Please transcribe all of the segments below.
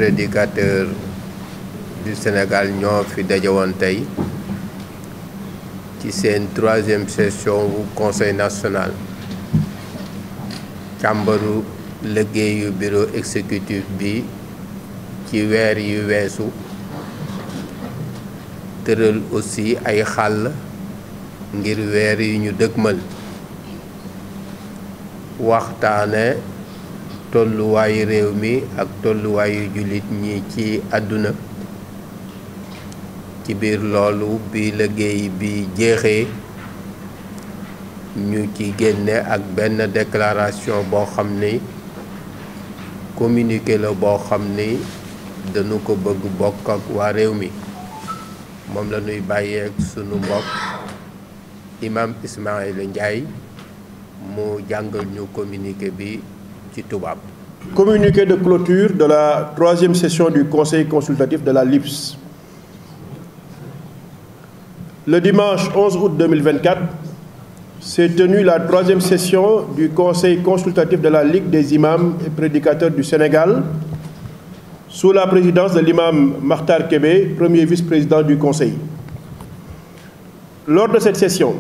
prédicateurs du Sénégal ñoo fi dajewoon tey ci seen 3e session wu conseil national càmbaru liggéeyu bureau exécutif bi ci weer yu weesu tëral aussi ay xàll ngir weer yu ñu dëgmal waxtaane tolluwaayu réew mi ak tolluwaayu jullit ñi ci àdduna ci biir loolu bi liggéey bi jeexee ñu ci génne ak benn déclaration boo xam ni communiqué la boo xam ni dañu ko bëgg bokk ak waa réew mi moom la ñuy bàyyeek sunu mbokk imam Ismaïla Ndiaye mu jàngal ñu communiqué bi ci tubaab. Communiqué de clôture de la 3e session du Conseil consultatif de la LIPS. Le dimanche 11 août 2024 s'est tenue la 3e session du Conseil consultatif de la Ligue des imams et prédicateurs du Sénégal sous la présidence de l'imam Makhtar Kébé, premier vice-président du Conseil. Lors de cette session,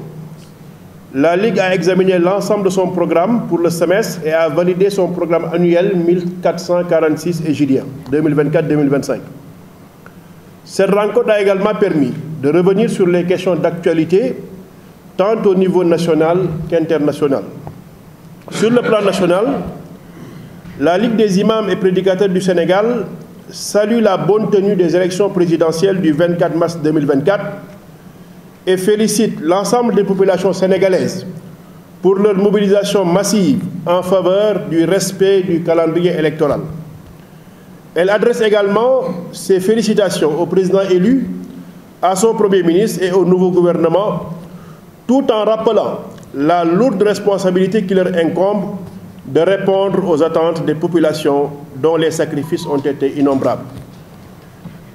la Ligue a examiné l'ensemble de son programme pour le semestre et a validé son programme annuel 1446 hégirien 2024-2025. Cette rencontre a également permis de revenir sur les questions d'actualité tant au niveau national qu'international. Sur le plan national, la Ligue des imams et prédicateurs du Sénégal salue la bonne tenue des élections présidentielles du 24 mars 2024 et félicite l'ensemble des populations sénégalaises pour leur mobilisation massive en faveur du respect du calendrier électoral. Elle adresse également ses félicitations au président élu, à son Premier ministre et au nouveau gouvernement, tout en rappelant la lourde responsabilité qui leur incombe de répondre aux attentes des populations dont les sacrifices ont été innombrables.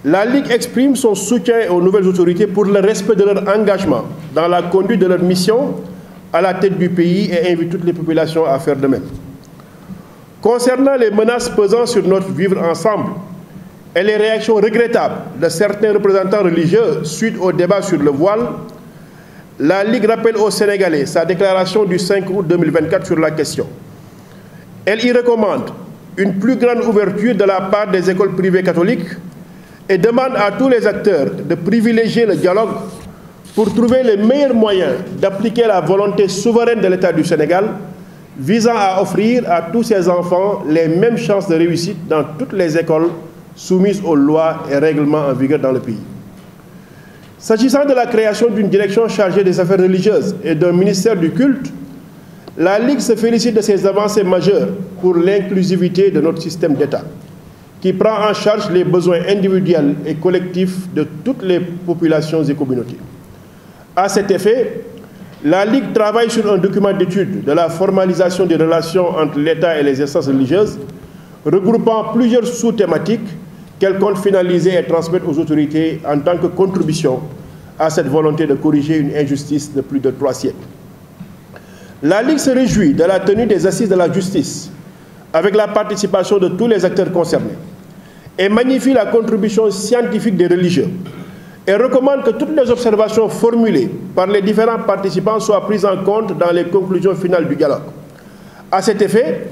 La Ligue exprime son soutien aux nouvelles autorités pour le respect de leur engagement dans la conduite de leur mission à la tête du pays et invite toutes les populations à faire de même. Concernant les menaces pesant sur notre vivre ensemble et les réactions regrettables de certains représentants religieux suite au débat sur le voile, la Ligue rappelle aux Sénégalais sa déclaration du 5 août 2024 sur la question. Elle y recommande une plus grande ouverture de la part des écoles privées catholiques et demande à tous les acteurs de privilégier le dialogue pour trouver les meilleurs moyens d'appliquer la volonté souveraine de l'État du Sénégal visant à offrir à tous ses enfants les mêmes chances de réussite dans toutes les écoles soumises aux lois et règlements en vigueur dans le pays. S'agissant de la création d'une direction chargée des affaires religieuses et d'un ministère du culte, la Ligue se félicite de ces avancées majeures pour l'inclusivité de notre système d'État, qui prend en charge les besoins individuels et collectifs de toutes les populations et communautés. À cet effet, la Ligue travaille sur un document d'étude de la formalisation des relations entre l'État et les instances religieuses, regroupant plusieurs sous-thématiques qu'elle compte finaliser et transmettre aux autorités en tant que contribution à cette volonté de corriger une injustice de plus de 3 siècles. La Ligue se réjouit de la tenue des assises de la justice avec la participation de tous les acteurs concernés et magnifie la contribution scientifique des religieux et recommande que toutes les observations formulées par les différents participants soient prises en compte dans les conclusions finales du dialogue. À cet effet,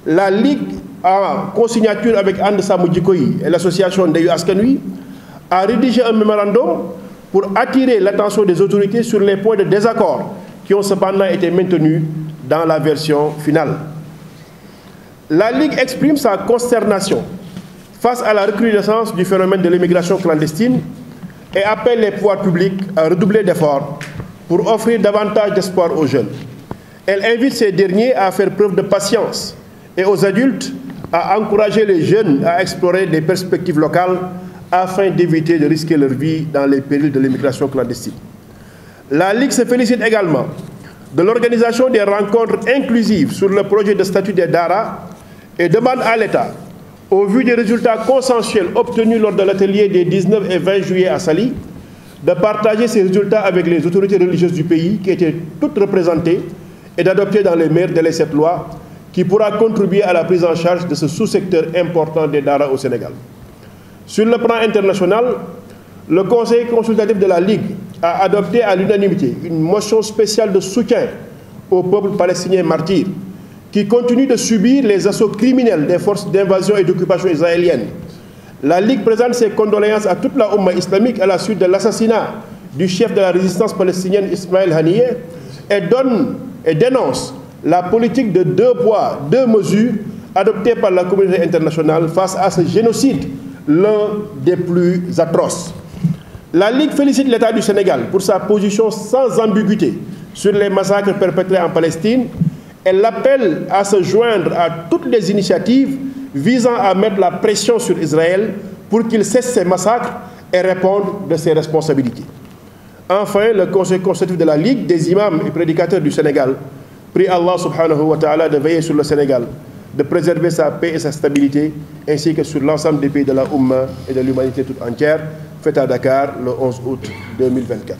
la Ligue, en consignature avec And Samm Jikko Yi et l'association Ndeyu Askan Wi, a rédigé un mémorandum pour attirer l'attention des autorités sur les points de désaccord qui ont cependant été maintenus dans la version finale. La Ligue exprime sa consternation face à la recrudescence du phénomène de l'immigration clandestine et appelle les pouvoirs publics à redoubler d'efforts pour offrir davantage d'espoir aux jeunes. Elle invite ces derniers à faire preuve de patience et aux adultes à encourager les jeunes à explorer des perspectives locales afin d'éviter de risquer leur vie dans les périls de l'immigration clandestine. La Ligue se félicite également de l'organisation des rencontres inclusives sur le projet de statut des Dara et demande à l'État, au vu des résultats consensuels obtenus lors de l'atelier des 19 et 20 juillet à Saly, de partager ces résultats avec les autorités religieuses du pays qui étaient toutes représentées et d'adopter dans les meilleurs délais cette loi qui pourra contribuer à la prise en charge de ce sous-secteur important des Dara au Sénégal. Sur le plan international, le Conseil consultatif de la Ligue a adopté à l'unanimité une motion spéciale de soutien au peuple palestinien martyr qui continue de subir les assauts criminels des forces d'invasion et d'occupation israéliennes. La Ligue présente ses condoléances à toute la Oumma islamique à la suite de l'assassinat du chef de la résistance palestinienne Ismaël Haniyeh et dénonce la politique de 2 poids, 2 mesures adoptée par la communauté internationale face à ce génocide, l'un des plus atroces. La Ligue félicite l'État du Sénégal pour sa position sans ambiguïté sur les massacres perpétrés en Palestine. Elle l'appelle à se joindre à toutes les initiatives visant à mettre la pression sur Israël pour qu'il cesse ces massacres et réponde de ses responsabilités. Enfin, le Conseil consultatif de la Ligue des imams et prédicateurs du Sénégal prie Allah subhanahu wa ta'ala de veiller sur le Sénégal, de préserver sa paix et sa stabilité, ainsi que sur l'ensemble des pays de la Oumma et de l'humanité toute entière, fête à Dakar le 11 août 2024.